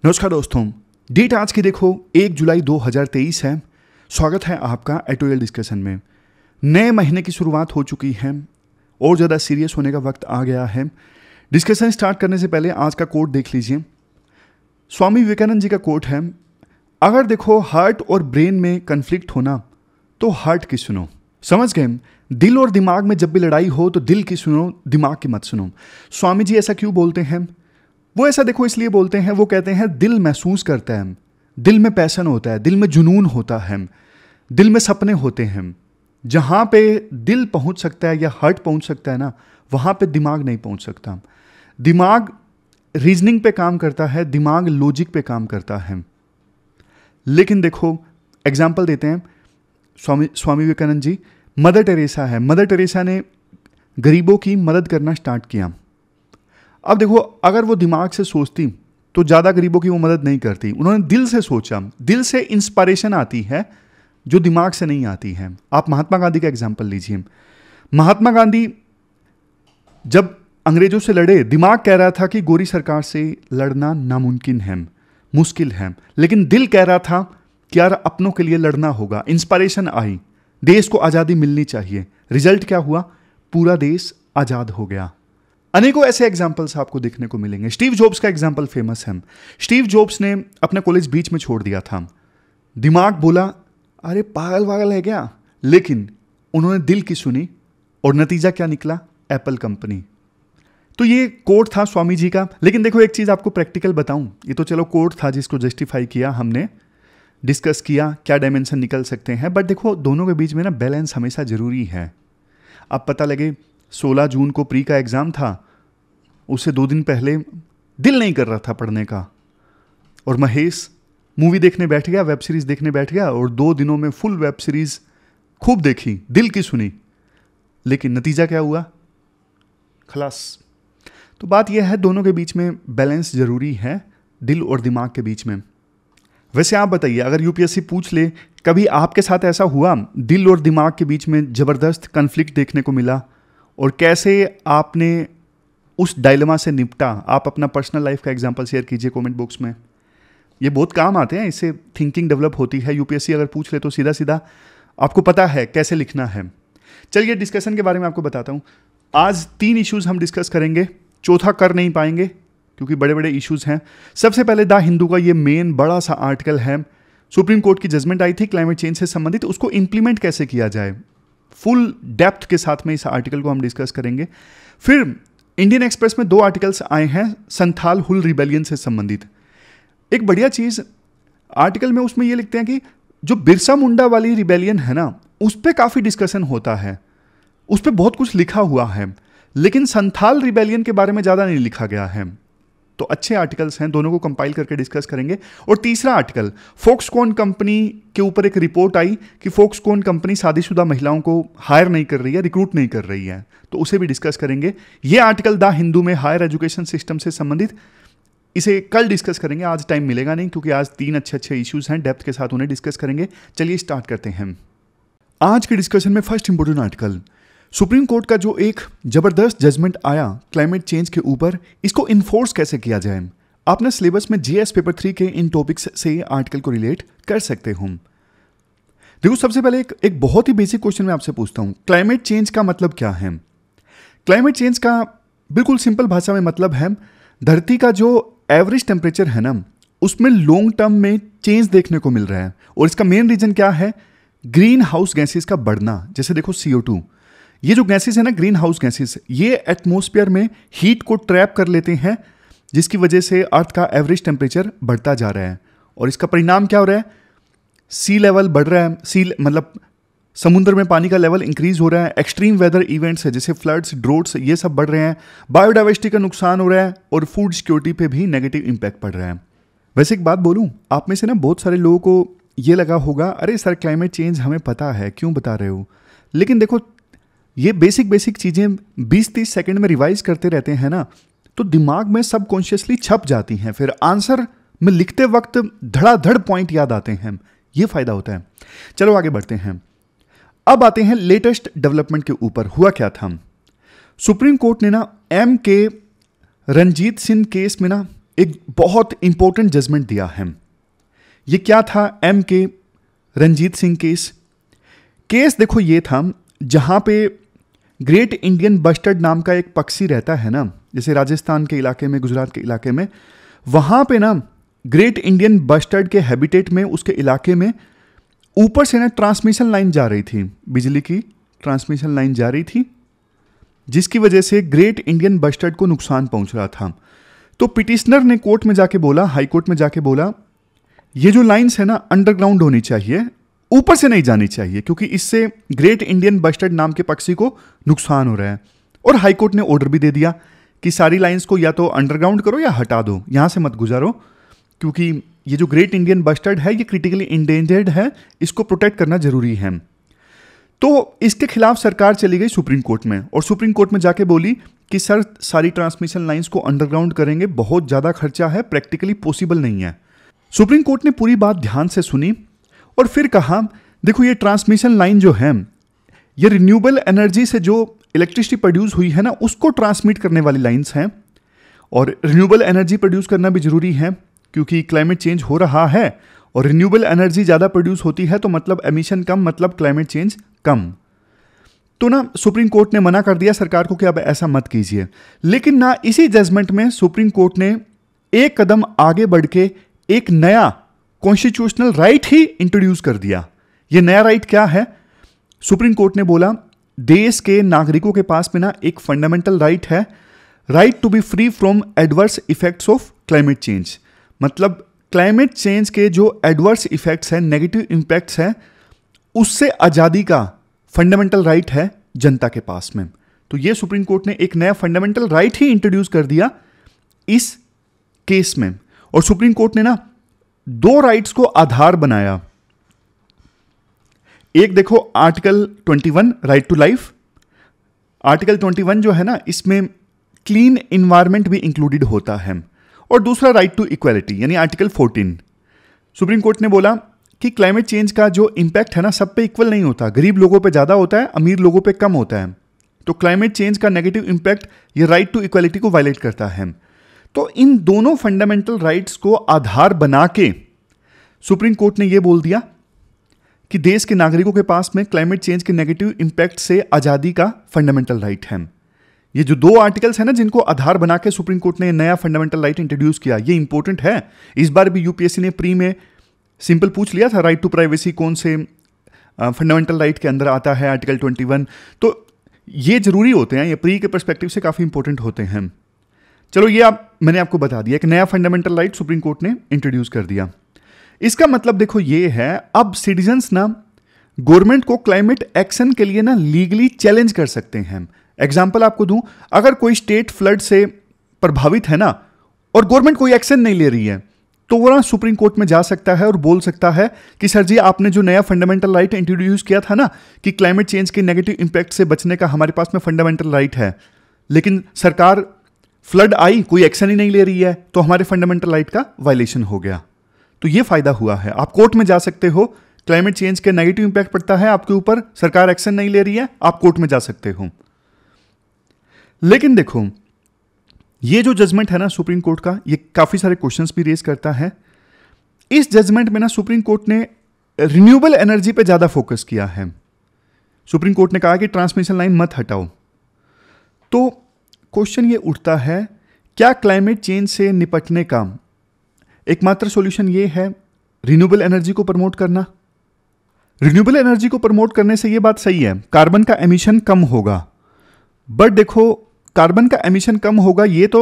नमस्कार दोस्तों, डेट आज की देखो 1 जुलाई 2023 है। स्वागत है आपका एटोरियल डिस्कशन में। नए महीने की शुरुआत हो चुकी है और ज़्यादा सीरियस होने का वक्त आ गया है। डिस्कशन स्टार्ट करने से पहले आज का कोट देख लीजिए। स्वामी विवेकानंद जी का कोट है, अगर देखो हार्ट और ब्रेन में कन्फ्लिक्ट होना तो हार्ट की सुनो। समझ गए? दिल और दिमाग में जब भी लड़ाई हो तो दिल की सुनो, दिमाग की मत सुनो। स्वामी जी ऐसा क्यों बोलते हैं? वो ऐसा देखो इसलिए बोलते हैं, वो कहते हैं दिल महसूस करता है, दिल में पैशन होता है, दिल में जुनून होता है, दिल में सपने होते हैं। जहाँ पे दिल पहुँच सकता है या हार्ट पहुँच सकता है ना, वहाँ पे दिमाग नहीं पहुँच सकता। दिमाग रीजनिंग पे काम करता है, दिमाग लॉजिक पे काम करता है। लेकिन देखो एग्जाम्पल देते हैं, स्वामी विवेकानंद जी, मदर टेरेसा है। मदर टेरेसा ने गरीबों की मदद करना स्टार्ट किया। अब देखो अगर वो दिमाग से सोचती तो ज़्यादा गरीबों की वो मदद नहीं करती। उन्होंने दिल से सोचा। दिल से इंस्पायरेशन आती है जो दिमाग से नहीं आती है। आप महात्मा गांधी का एग्जाम्पल लीजिए। महात्मा गांधी जब अंग्रेजों से लड़े, दिमाग कह रहा था कि गोरी सरकार से लड़ना नामुमकिन है, मुश्किल है, लेकिन दिल कह रहा था कि यार अपनों के लिए लड़ना होगा। इंस्पायरेशन आई, देश को आज़ादी मिलनी चाहिए। रिजल्ट क्या हुआ? पूरा देश आज़ाद हो गया। अनेकों ऐसे एग्जाम्पल्स आपको देखने को मिलेंगे। स्टीव जॉब्स का एग्जाम्पल फेमस है। स्टीव जॉब्स ने अपना कॉलेज बीच में छोड़ दिया था। दिमाग बोला अरे पागल वागल है क्या, लेकिन उन्होंने दिल की सुनी और नतीजा क्या निकला? Apple company. तो ये कोट था स्वामी जी का। लेकिन देखो एक चीज़ आपको प्रैक्टिकल बताऊं, ये तो चलो कोट था जिसको जस्टिफाई किया हमने, डिस्कस किया क्या डायमेंशन निकल सकते हैं, बट देखो दोनों के बीच में ना बैलेंस हमेशा ज़रूरी है। अब पता लगे 16 जून को प्री का एग्ज़ाम था, उससे 2 दिन पहले दिल नहीं कर रहा था पढ़ने का, और महेश मूवी देखने बैठ गया, वेब सीरीज़ देखने बैठ गया, और 2 दिनों में फुल वेब सीरीज़ खूब देखी, दिल की सुनी, लेकिन नतीजा क्या हुआ? खलास। तो बात यह है दोनों के बीच में बैलेंस ज़रूरी है, दिल और दिमाग के बीच में। वैसे आप बताइए, अगर यूपीएससी पूछ ले कभी आपके साथ ऐसा हुआ दिल और दिमाग के बीच में ज़बरदस्त कन्फ्लिक्ट देखने को मिला, और कैसे आपने उस डायलेमा से निपटा? आप अपना पर्सनल लाइफ का एग्जांपल शेयर कीजिए कमेंट बॉक्स में। ये बहुत काम आते हैं, इससे थिंकिंग डेवलप होती है। यूपीएससी अगर पूछ ले तो सीधा सीधा आपको पता है कैसे लिखना है। चलिए डिस्कशन के बारे में आपको बताता हूँ। आज 3 इश्यूज़ हम डिस्कस करेंगे, चौथा कर नहीं पाएंगे क्योंकि बड़े बड़े इश्यूज़ हैं। सबसे पहले द हिंदू का ये मेन बड़ा सा आर्टिकल है। सुप्रीम कोर्ट की जजमेंट आई थी क्लाइमेट चेंज से संबंधित, उसको इंप्लीमेंट कैसे किया जाए, फुल डेप्थ के साथ में इस आर्टिकल को हम डिस्कस करेंगे। फिर इंडियन एक्सप्रेस में 2 आर्टिकल्स आए हैं संथाल हुल रिबेलियन से संबंधित। एक बढ़िया चीज़ आर्टिकल में उसमें ये लिखते हैं कि जो बिरसा मुंडा वाली रिबेलियन है ना, उस पर काफ़ी डिस्कशन होता है, उस पर बहुत कुछ लिखा हुआ है, लेकिन संथाल रिबेलियन के बारे में ज़्यादा नहीं लिखा गया है। तो अच्छे आर्टिकल्स हैं, दोनों को कंपाइल करके डिस्कस करेंगे। और तीसरा आर्टिकल, फॉक्सकॉन कंपनी के ऊपर एक रिपोर्ट आई कि फॉक्सकॉन कंपनी शादीशुदा महिलाओं को हायर नहीं कर रही है, रिक्रूट नहीं कर रही है, तो उसे भी डिस्कस करेंगे। ये आर्टिकल द हिंदू में हायर एजुकेशन सिस्टम से संबंधित, इसे कल डिस्कस करेंगे, आज टाइम मिलेगा नहीं क्योंकि आज 3 अच्छे इश्यूज़ हैं, डेप्थ के साथ उन्हें डिस्कस करेंगे। चलिए स्टार्ट करते हैं आज के डिस्कशन में। First important article, supreme court का जो एक जबरदस्त जजमेंट आया क्लाइमेट चेंज के ऊपर, इसको इन्फोर्स कैसे किया जाए। आपने सिलेबस में जीएस पेपर 3 के इन टॉपिक्स से आर्टिकल को रिलेट कर सकते हो। देखो सबसे पहले एक बहुत ही बेसिक क्वेश्चन मैं आपसे पूछता हूं, क्लाइमेट चेंज का मतलब क्या है? क्लाइमेट चेंज का बिल्कुल सिंपल भाषा में मतलब है धरती का जो एवरेज टेम्परेचर है ना, उसमें लॉन्ग टर्म में चेंज देखने को मिल रहा है। और इसका मेन रीजन क्या है? ग्रीन हाउस गैसेस का बढ़ना। जैसे देखो CO2, ये जो गैसेस है ना, ग्रीन हाउस गैसेस, ये एटमॉस्फेयर में हीट को ट्रैप कर लेते हैं, जिसकी वजह से अर्थ का एवरेज टेम्परेचर बढ़ता जा रहा है। और इसका परिणाम क्या हो रहा है? सी लेवल बढ़ रहा है, मतलब समुद्र में पानी का लेवल इंक्रीज हो रहा है। एक्सट्रीम वेदर इवेंट्स है जैसे फ्लड्स, ड्रोट्स, ये सब बढ़ रहे हैं। बायोडाइवर्सिटी का नुकसान हो रहा है और फूड सिक्योरिटी पे भी नेगेटिव इंपैक्ट पड़ रहा है। वैसे एक बात बोलूं, आप में से ना बहुत सारे लोगों को ये लगा होगा, अरे सर क्लाइमेट चेंज हमें पता है, क्यों बता रहे हो? लेकिन देखो ये बेसिक चीज़ें 20-30 सेकंड में रिवाइज करते रहते हैं ना, तो दिमाग में सबकॉन्शियसली छप जाती हैं, फिर आंसर में लिखते वक्त धड़ाधड़ पॉइंट याद आते हैं। ये फायदा होता है। चलो आगे बढ़ते हैं। अब आते हैं लेटेस्ट डेवलपमेंट के ऊपर। हुआ क्या था? सुप्रीम कोर्ट ने ना MK रणजीत सिंह केस में ना एक बहुत इंपॉर्टेंट जजमेंट दिया है। ये क्या था? MK रंजीत सिंह केस देखो ये था, जहां पे ग्रेट इंडियन बस्टर्ड नाम का एक पक्षी रहता है ना, जैसे राजस्थान के इलाके में, गुजरात के इलाके में, वहां पे ना ग्रेट इंडियन बस्टर्ड के हैबिटेट में, उसके इलाके में ऊपर से ना ट्रांसमिशन लाइन जा रही थी, बिजली की ट्रांसमिशन लाइन जा रही थी, जिसकी वजह से ग्रेट इंडियन बस्टर्ड को नुकसान पहुंच रहा था। तो पिटिशनर ने कोर्ट में जाके बोला, हाई कोर्ट में जाके बोला, ये जो लाइंस है ना अंडरग्राउंड होनी चाहिए, ऊपर से नहीं जानी चाहिए, क्योंकि इससे ग्रेट इंडियन बस्टर्ड नाम के पक्षी को नुकसान हो रहा है। और हाई कोर्ट ने ऑर्डर भी दे दिया कि सारी लाइंस को या तो अंडरग्राउंड करो या हटा दो, यहां से मत गुजारो, क्योंकि ये जो ग्रेट इंडियन बस्टर्ड है ये क्रिटिकली इंडेंजर्ड है, इसको प्रोटेक्ट करना जरूरी है। तो इसके खिलाफ सरकार चली गई सुप्रीम कोर्ट में, और सुप्रीम कोर्ट में जाके बोली कि सर सारी ट्रांसमिशन लाइंस को अंडरग्राउंड करेंगे, बहुत ज़्यादा खर्चा है, प्रैक्टिकली पॉसिबल नहीं है। सुप्रीम कोर्ट ने पूरी बात ध्यान से सुनी और फिर कहा, देखो ये ट्रांसमिशन लाइन जो है ये रिन्यूएबल एनर्जी से जो इलेक्ट्रिसिटी प्रोड्यूस हुई है ना, उसको ट्रांसमिट करने वाली लाइंस हैं, और रिन्यूएबल एनर्जी प्रोड्यूस करना भी जरूरी है, क्योंकि क्लाइमेट चेंज हो रहा है, और रिन्यूएबल एनर्जी ज़्यादा प्रोड्यूस होती है तो मतलब एमिशन कम, मतलब क्लाइमेट चेंज कम। तो ना सुप्रीम कोर्ट ने मना कर दिया सरकार को कि अब ऐसा मत कीजिए। लेकिन ना इसी जजमेंट में सुप्रीम कोर्ट ने एक कदम आगे बढ़ के एक नया कॉन्स्टिट्यूशनल राइट ही इंट्रोड्यूस कर दिया। ये नया राइट क्या है? सुप्रीम कोर्ट ने बोला, देश के नागरिकों के पास में ना एक फंडामेंटल राइट है, right to be free from adverse effects of climate change. मतलब क्लाइमेट चेंज के जो एडवर्स इफेक्ट्स हैं, नेगेटिव इंपैक्ट्स हैं, उससे आज़ादी का फंडामेंटल राइट है जनता के पास में। तो ये सुप्रीम कोर्ट ने एक नया फंडामेंटल राइट ही इंट्रोड्यूस कर दिया इस केस में। और सुप्रीम कोर्ट ने ना दो राइट्स को आधार बनाया। एक देखो article 21 right to life. Article 21 जो है ना, इसमें क्लीन इन्वायरमेंट भी इंक्लूडेड होता है। और दूसरा राइट टू इक्वालिटी यानी आर्टिकल 14। सुप्रीम कोर्ट ने बोला कि क्लाइमेट चेंज का जो इंपैक्ट है ना, सब पे इक्वल नहीं होता, गरीब लोगों पे ज़्यादा होता है, अमीर लोगों पे कम होता है। तो क्लाइमेट चेंज का नेगेटिव इंपैक्ट ये राइट टू इक्वालिटी को वायलेट करता है। तो इन दोनों फंडामेंटल राइट्स को आधार बना के सुप्रीम कोर्ट ने यह बोल दिया कि देश के नागरिकों के पास में क्लाइमेट चेंज के नेगेटिव इंपैक्ट से आज़ादी का फंडामेंटल राइट है। ये जो दो आर्टिकल्स हैं ना, जिनको आधार बना के सुप्रीम कोर्ट ने नया फंडामेंटल राइट इंट्रोड्यूस किया, ये इंपॉर्टेंट है। इस बार भी यूपीएससी ने प्री में सिंपल पूछ लिया था, राइट टू प्राइवेसी कौन से फंडामेंटल राइट के अंदर आता है, आर्टिकल 21। तो ये जरूरी होते हैं, ये प्री के पर्सपेक्टिव से काफ़ी इंपॉर्टेंट होते हैं। चलो ये मैंने आपको बता दिया, एक नया फंडामेंटल राइट सुप्रीम कोर्ट ने इंट्रोड्यूस कर दिया। इसका मतलब देखो ये है, अब सिटीजन्स ना गवर्नमेंट को क्लाइमेट एक्शन के लिए ना लीगली चैलेंज कर सकते हैं। एग्जाम्पल आपको दूं, अगर कोई स्टेट फ्लड से प्रभावित है ना और गवर्नमेंट कोई एक्शन नहीं ले रही है, तो वो ना सुप्रीम कोर्ट में जा सकता है और बोल सकता है कि सर जी आपने जो नया फंडामेंटल राइट इंट्रोड्यूस किया था ना कि क्लाइमेट चेंज के नेगेटिव इंपैक्ट से बचने का हमारे पास में फंडामेंटल राइट है, लेकिन सरकार फ्लड आई कोई एक्शन ही नहीं ले रही है, तो हमारे फंडामेंटल राइट का वायलेशन हो गया। तो ये फायदा हुआ है, आप कोर्ट में जा सकते हो, क्लाइमेट चेंज के नेगेटिव इंपैक्ट पड़ता है आपके ऊपर, सरकार एक्शन नहीं ले रही है, आप कोर्ट में जा सकते हो। लेकिन देखो ये जो जजमेंट है ना सुप्रीम कोर्ट का, ये काफी सारे क्वेश्चंस भी रेज करता है। इस जजमेंट में ना सुप्रीम कोर्ट ने रिन्यूएबल एनर्जी पे ज्यादा फोकस किया है। सुप्रीम कोर्ट ने कहा कि ट्रांसमिशन लाइन मत हटाओ। तो क्वेश्चन ये उठता है, क्या क्लाइमेट चेंज से निपटने का एकमात्र सॉल्यूशन ये है रिन्यूएबल एनर्जी को प्रमोट करना? रिन्यूएबल एनर्जी को प्रमोट करने से ये बात सही है, कार्बन का एमिशन कम होगा। बट देखो, कार्बन का एमिशन कम होगा ये तो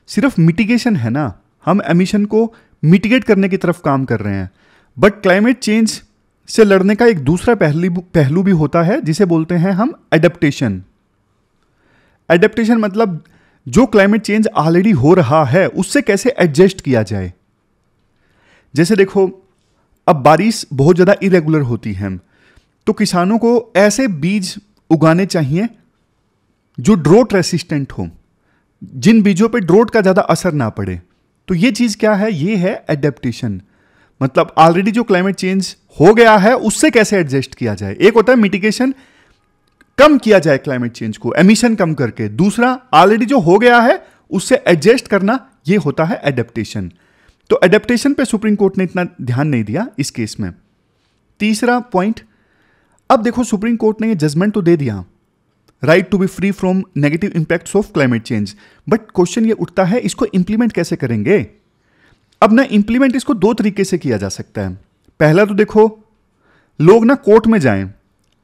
सिर्फ मिटिगेशन है ना, हम एमिशन को मिटिगेट करने की तरफ काम कर रहे हैं। बट क्लाइमेट चेंज से लड़ने का एक दूसरा पहलू भी होता है, जिसे बोलते हैं हम एडेप्टेशन। एडेप्टेशन मतलब जो क्लाइमेट चेंज ऑलरेडी हो रहा है उससे कैसे एडजस्ट किया जाए। जैसे देखो, अब बारिश बहुत ज़्यादा इरेगुलर होती है, तो किसानों को ऐसे बीज उगाने चाहिए जो ड्रोट रेसिस्टेंट हो, जिन बीजों पे ड्रोट का ज़्यादा असर ना पड़े। तो ये चीज़ क्या है? ये है एडेप्टेशन। मतलब ऑलरेडी जो क्लाइमेट चेंज हो गया है उससे कैसे एडजस्ट किया जाए। एक होता है मिटिगेशन, कम किया जाए क्लाइमेट चेंज को एमिशन कम करके। दूसरा, ऑलरेडी जो हो गया है उससे एडजस्ट करना, ये होता है एडेप्टेशन। तो एडेप्टेशन पे सुप्रीम कोर्ट ने इतना ध्यान नहीं दिया इस केस में। तीसरा पॉइंट, अब देखो सुप्रीम कोर्ट ने ये जजमेंट तो दे दिया, right to be free from negative impacts of climate change, but question ये उठता है इसको इंप्लीमेंट कैसे करेंगे। अब ना इंप्लीमेंट इसको दो तरीके से किया जा सकता है। पहला तो देखो, लोग ना कोर्ट में जाएं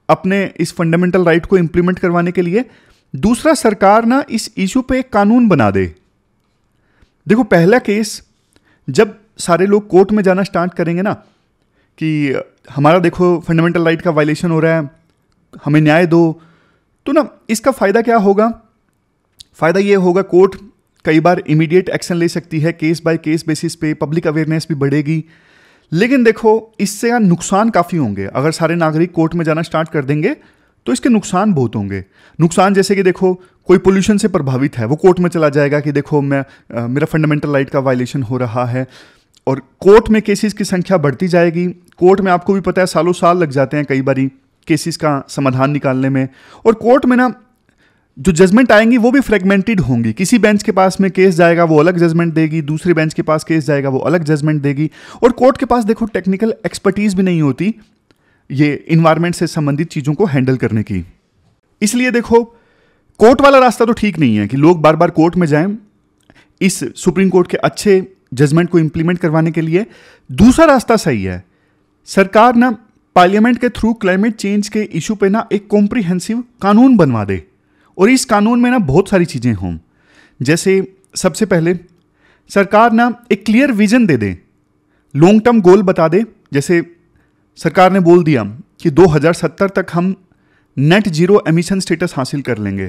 अपने इस फंडामेंटल राइट को इंप्लीमेंट करवाने के लिए। दूसरा, सरकार ना इस इशू पे एक कानून बना दे। देखो पहला केस, जब सारे लोग कोर्ट में जाना स्टार्ट करेंगे ना कि हमारा देखो फंडामेंटल राइट का वायलेशन हो रहा है, हमें न्याय दो, तो ना इसका फायदा क्या होगा? फायदा ये होगा, कोर्ट कई बार इमीडिएट एक्शन ले सकती है, केस बाय केस बेसिस पे, पब्लिक अवेयरनेस भी बढ़ेगी। लेकिन देखो इससे नुकसान काफ़ी होंगे। अगर सारे नागरिक कोर्ट में जाना स्टार्ट कर देंगे तो इसके नुकसान बहुत होंगे। नुकसान जैसे कि देखो, कोई पोल्यूशन से प्रभावित है, वो कोर्ट में चला जाएगा कि देखो मेरा फंडामेंटल राइट का वायलेशन हो रहा है, और कोर्ट में केसेस की संख्या बढ़ती जाएगी। कोर्ट में आपको भी पता है सालों साल लग जाते हैं कई बारी केसेस का समाधान निकालने में, और कोर्ट में ना जो जजमेंट आएंगी वो भी फ्रेगमेंटेड होंगी। किसी बेंच के पास में केस जाएगा, वो अलग जजमेंट देगी, दूसरे बेंच के पास केस जाएगा, वो अलग जजमेंट देगी। और कोर्ट के पास देखो टेक्निकल एक्सपर्टीज भी नहीं होती ये इन्वायरमेंट से संबंधित चीज़ों को हैंडल करने की। इसलिए देखो कोर्ट वाला रास्ता तो ठीक नहीं है कि लोग बार बार कोर्ट में जाएं इस सुप्रीम कोर्ट के अच्छे जजमेंट को इंप्लीमेंट करवाने के लिए। दूसरा रास्ता सही है, सरकार ना पार्लियामेंट के थ्रू क्लाइमेट चेंज के इशू पे ना एक कॉम्प्रिहेंसिव कानून बनवा दे, और इस कानून में ना बहुत सारी चीज़ें हों। जैसे सबसे पहले सरकार ना एक क्लियर विजन दे दे, लॉन्ग टर्म गोल बता दे। जैसे सरकार ने बोल दिया कि 2070 तक हम नेट जीरो एमिशन स्टेटस हासिल कर लेंगे,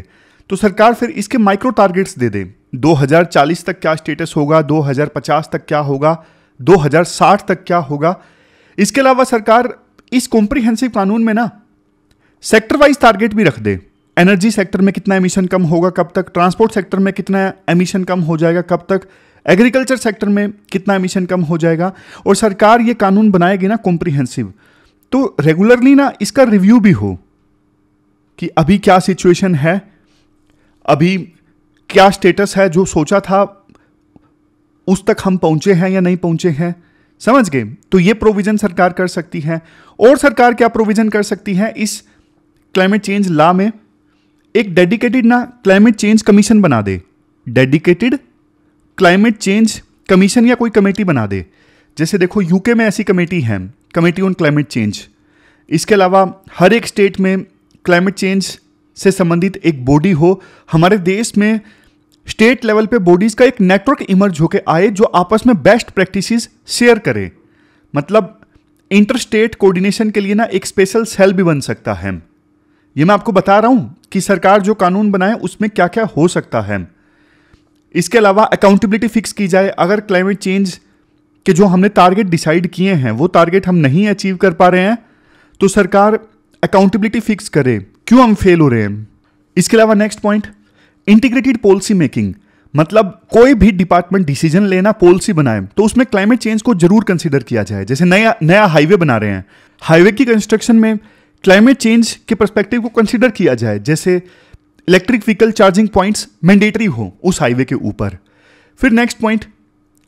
तो सरकार फिर इसके माइक्रो टारगेट्स दे दे। 2040 तक क्या स्टेटस होगा, 2050 तक क्या होगा, 2060 तक क्या होगा। इसके अलावा सरकार इस कॉम्प्रिहेंसिव कानून में ना सेक्टर वाइज टारगेट भी रख दे। एनर्जी सेक्टर में कितना एमिशन कम होगा कब तक, ट्रांसपोर्ट सेक्टर में कितना एमिशन कम हो जाएगा कब तक, एग्रीकल्चर सेक्टर में कितना एमिशन कम हो जाएगा। और सरकार ये कानून बनाएगी ना कॉम्प्रिहेंसिव, तो रेगुलरली ना इसका रिव्यू भी हो कि अभी क्या सिचुएशन है, अभी क्या स्टेटस है, जो सोचा था उस तक हम पहुंचे हैं या नहीं पहुंचे हैं। समझ गए? तो ये प्रोविजन सरकार कर सकती है। और सरकार क्या प्रोविजन कर सकती है, इस क्लाइमेट चेंज लॉ में एक डेडिकेटेड ना क्लाइमेट चेंज कमीशन बना दे। डेडिकेटेड क्लाइमेट चेंज कमीशन या कोई कमेटी बना दे। जैसे देखो यूके में ऐसी कमेटी है, कमेटी ऑन क्लाइमेट चेंज। इसके अलावा हर एक स्टेट में क्लाइमेट चेंज से संबंधित एक बॉडी हो। हमारे देश में स्टेट लेवल पे बॉडीज का एक नेटवर्क इमर्ज होकर आए जो आपस में बेस्ट प्रैक्टिसेस शेयर करे। मतलब इंटर स्टेट कोऑर्डिनेशन के लिए ना एक स्पेशल सेल भी बन सकता है। ये मैं आपको बता रहा हूं कि सरकार जो कानून बनाए उसमें क्या क्या हो सकता है। इसके अलावा अकाउंटेबिलिटी फिक्स की जाए। अगर क्लाइमेट चेंज के जो हमने टारगेट डिसाइड किए हैं वो टारगेट हम नहीं अचीव कर पा रहे हैं, तो सरकार अकाउंटेबिलिटी फिक्स करे, क्यों हम फेल हो रहे हैं। इसके अलावा next point, integrated policy making. मतलब कोई भी डिपार्टमेंट डिसीजन लेना, पॉलिसी बनाए, तो उसमें क्लाइमेट चेंज को जरूर कंसीडर किया जाए। जैसे नया हाईवे बना रहे हैं, हाईवे की कंस्ट्रक्शन में क्लाइमेट चेंज के पर्सपेक्टिव को कंसीडर किया जाए। जैसे electric vehicle charging points mandatory हो उस हाईवे के ऊपर। फिर नेक्स्ट पॉइंट,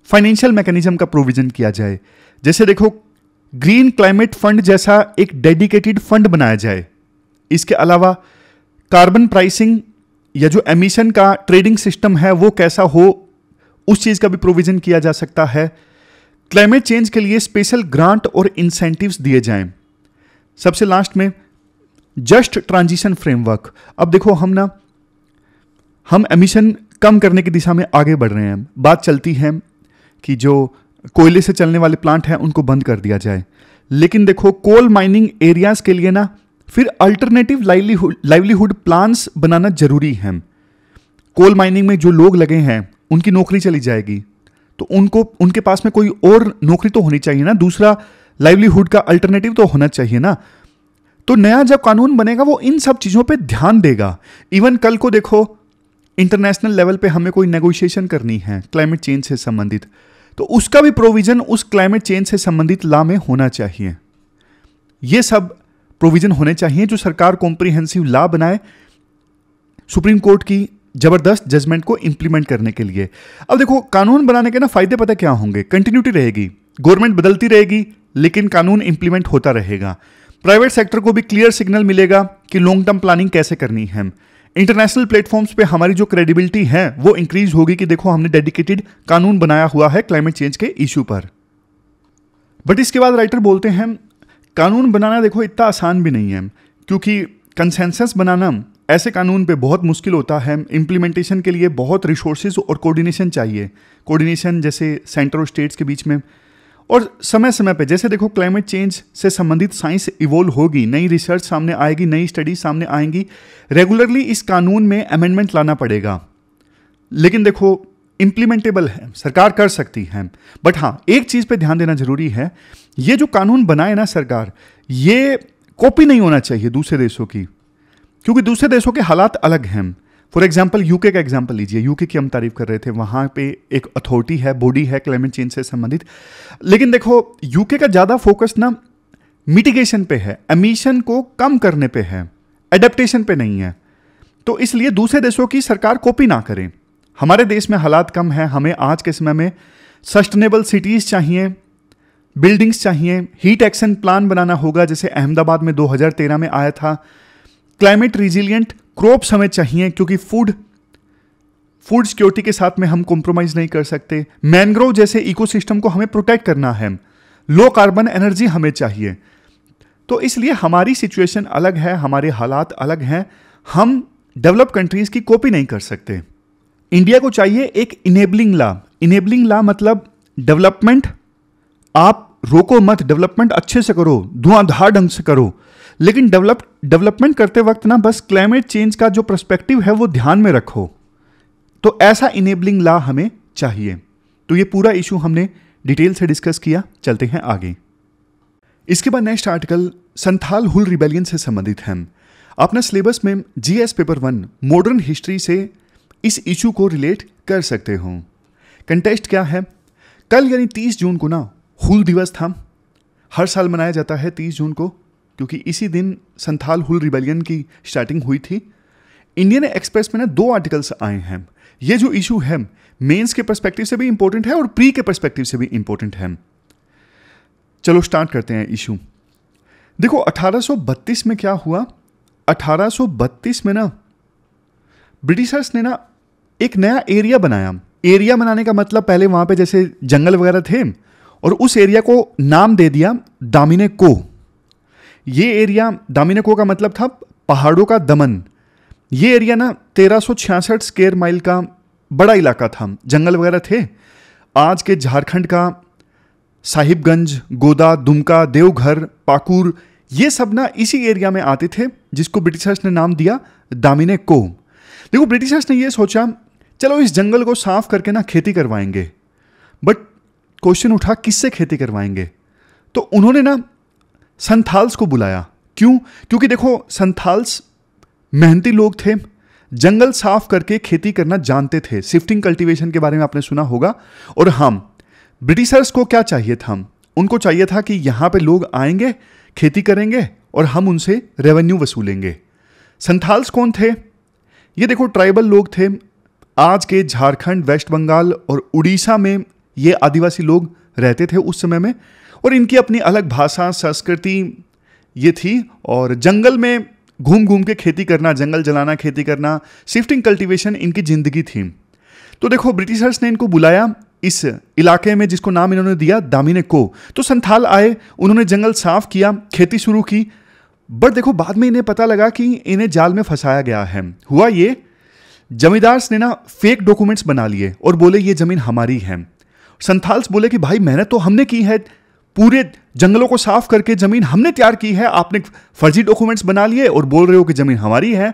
फाइनेंशियल मैकेनिज्म का प्रोविजन किया जाए। जैसे देखो ग्रीन क्लाइमेट फंड जैसा एक डेडिकेटेड फंड बनाया जाए। इसके अलावा कार्बन प्राइसिंग या जो एमिशन का ट्रेडिंग सिस्टम है वो कैसा हो, उस चीज़ का भी प्रोविजन किया जा सकता है। क्लाइमेट चेंज के लिए स्पेशल ग्रांट और इंसेंटिव्स दिए जाएं। सबसे लास्ट में जस्ट ट्रांजिशन फ्रेमवर्क। अब देखो हम एमिशन कम करने की दिशा में आगे बढ़ रहे हैं। बात चलती है कि जो कोयले से चलने वाले प्लांट हैं उनको बंद कर दिया जाए, लेकिन देखो कोल माइनिंग एरियाज के लिए ना फिर अल्टरनेटिव लाइवलीहुड प्लान्स बनाना जरूरी है। कोल माइनिंग में जो लोग लगे हैं उनकी नौकरी चली जाएगी, तो उनके पास में कोई और नौकरी तो होनी चाहिए ना, दूसरा लाइवलीहुड का अल्टरनेटिव तो होना चाहिए ना। तो नया जब कानून बनेगा वो इन सब चीज़ों पे ध्यान देगा। इवन कल को देखो इंटरनेशनल लेवल पे हमें कोई नेगोशिएशन करनी है क्लाइमेट चेंज से संबंधित, तो उसका भी प्रोविजन उस क्लाइमेट चेंज से संबंधित लॉ में होना चाहिए। ये सब प्रोविजन होने चाहिए जो सरकार कॉम्प्रिहेंसिव लॉ बनाए। सुप्रीम कोर्ट की जबरदस्त जजमेंट को इंप्लीमेंट करने के लिए। अब देखो, कानून बनाने के ना फायदे पता क्या होंगे? कंटिन्यूटी रहेगी, गवर्नमेंट बदलती रहेगी लेकिन कानून इंप्लीमेंट होता रहेगा। प्राइवेट सेक्टर को भी क्लियर सिग्नल मिलेगा कि लॉन्ग टर्म प्लानिंग कैसे करनी है। इंटरनेशनल प्लेटफॉर्म्स पे हमारी जो क्रेडिबिलिटी है वो इंक्रीज होगी कि देखो हमने डेडिकेटेड कानून बनाया हुआ है क्लाइमेट चेंज के इशू पर। बट इसके बाद राइटर बोलते हैं कानून बनाना देखो इतना आसान भी नहीं है, क्योंकि कंसेंसस बनाना ऐसे कानून पे बहुत मुश्किल होता है। इम्प्लीमेंटेशन के लिए बहुत रिसोर्सेज और कोऑर्डिनेशन चाहिए, कोऑर्डिनेशन जैसे सेंटर और स्टेट्स के बीच में। और समय समय पे जैसे देखो क्लाइमेट चेंज से संबंधित साइंस इवोल्व होगी, नई रिसर्च सामने आएगी, नई स्टडी सामने आएंगी, रेगुलरली इस कानून में अमेंडमेंट लाना पड़ेगा। लेकिन देखो इम्प्लीमेंटेबल है, सरकार कर सकती है। बट हाँ, एक चीज़ पे ध्यान देना जरूरी है, ये जो कानून बनाए ना सरकार, ये कॉपी नहीं होना चाहिए दूसरे देशों की, क्योंकि दूसरे देशों के हालात अलग हैं। फॉर एग्जाम्पल यूके का एग्जाम्पल लीजिए, यूके की हम तारीफ कर रहे थे, वहाँ पे एक अथॉरिटी है, बॉडी है क्लाइमेट चेंज से संबंधित। लेकिन देखो यूके का ज़्यादा फोकस ना मिटिगेशन पे है, एमिशन को कम करने पे है, एडेप्टेशन पे नहीं है। तो इसलिए दूसरे देशों की सरकार कॉपी ना करें। हमारे देश में हालात कम है, हमें आज के समय में सस्टेनेबल सिटीज़ चाहिए, बिल्डिंग्स चाहिए, हीट एक्शन प्लान बनाना होगा जैसे अहमदाबाद में 2013 में आया था। क्लाइमेट रिजिलियंट क्रॉप्स हमें चाहिए, क्योंकि फूड सिक्योरिटी के साथ में हम कॉम्प्रोमाइज नहीं कर सकते। मैनग्रोव जैसे इकोसिस्टम को हमें प्रोटेक्ट करना है। लो कार्बन एनर्जी हमें चाहिए। तो इसलिए हमारी सिचुएशन अलग है, हमारे हालात अलग हैं, हम डेवलप कंट्रीज की कॉपी नहीं कर सकते। इंडिया को चाहिए एक इनेबलिंग लॉ। इनेबलिंग लॉ मतलब डेवलपमेंट आप रोको मत, डेवलपमेंट अच्छे से करो, धुआंधार ढंग से करो, लेकिन डेवलपमेंट करते वक्त ना बस क्लाइमेट चेंज का जो पर्सपेक्टिव है वो ध्यान में रखो। तो ऐसा इनेबलिंग लॉ हमें चाहिए। तो ये पूरा इशू हमने डिटेल से डिस्कस किया। चलते हैं आगे। इसके बाद नेक्स्ट आर्टिकल संथाल हुल रिबेलियन से संबंधित है। अपना सिलेबस में जीएस पेपर 1 मॉडर्न हिस्ट्री से इस इशू को रिलेट कर सकते हो। कंटेस्ट क्या है? कल यानी 30 जून को ना हुल दिवस था। हर साल मनाया जाता है 30 जून को, क्योंकि इसी दिन संथाल हुल रिबेलियन की स्टार्टिंग हुई थी। इंडियन एक्सप्रेस में ना 2 आर्टिकल्स आए हैं। ये जो इशू है मेंस के पर्सपेक्टिव से भी इंपॉर्टेंट है और प्री के पर्सपेक्टिव से भी इंपॉर्टेंट है। चलो स्टार्ट करते हैं इशू। देखो 1832 में क्या हुआ? 1832 में ना ब्रिटिशर्स ने ना एक नया एरिया बनाया। एरिया बनाने का मतलब पहले वहां पे जैसे जंगल वगैरह थे और उस एरिया को नाम दे दिया दामिनेको। ये एरिया दामिनेको का मतलब था पहाड़ों का दमन। ये एरिया ना 1366 स्क्वायर माइल का बड़ा इलाका था, जंगल वगैरह थे। आज के झारखंड का साहिबगंज, गोदा, दुमका, देवघर, पाकुर, ये सब ना इसी एरिया में आते थे, जिसको ब्रिटिशर्स ने नाम दिया दामिनेको। देखो ब्रिटिशर्स ने ये सोचा चलो इस जंगल को साफ करके ना खेती करवाएंगे। बट क्वेश्चन उठा किससे खेती करवाएंगे? तो उन्होंने ना संथाल्स को बुलाया। क्यों? क्योंकि देखो संथाल्स मेहनती लोग थे, जंगल साफ करके खेती करना जानते थे। शिफ्टिंग कल्टीवेशन के बारे में आपने सुना होगा। और हम ब्रिटिशर्स को क्या चाहिए था? उनको चाहिए था कि यहां पे लोग आएंगे, खेती करेंगे और हम उनसे रेवेन्यू वसूलेंगे। संथाल्स कौन थे? ये देखो ट्राइबल लोग थे। आज के झारखंड, वेस्ट बंगाल और उड़ीसा में ये आदिवासी लोग रहते थे उस समय में, और इनकी अपनी अलग भाषा, संस्कृति ये थी। और जंगल में घूम घूम के खेती करना, जंगल जलाना, खेती करना, शिफ्टिंग कल्टीवेशन इनकी जिंदगी थी। तो देखो ब्रिटिशर्स ने इनको बुलाया इस इलाके में, जिसको नाम इन्होंने दिया दामिनेको। तो संथाल आए, उन्होंने जंगल साफ किया, खेती शुरू की। बट देखो बाद में इन्हें पता लगा कि इन्हें जाल में फंसाया गया है। हुआ ये, जमींदार्स ने ना फेक डॉक्यूमेंट्स बना लिए और बोले ये जमीन हमारी है। संथाल्स बोले कि भाई मेहनत तो हमने की है, पूरे जंगलों को साफ करके जमीन हमने तैयार की है, आपने फर्जी डॉक्यूमेंट्स बना लिए और बोल रहे हो कि जमीन हमारी है।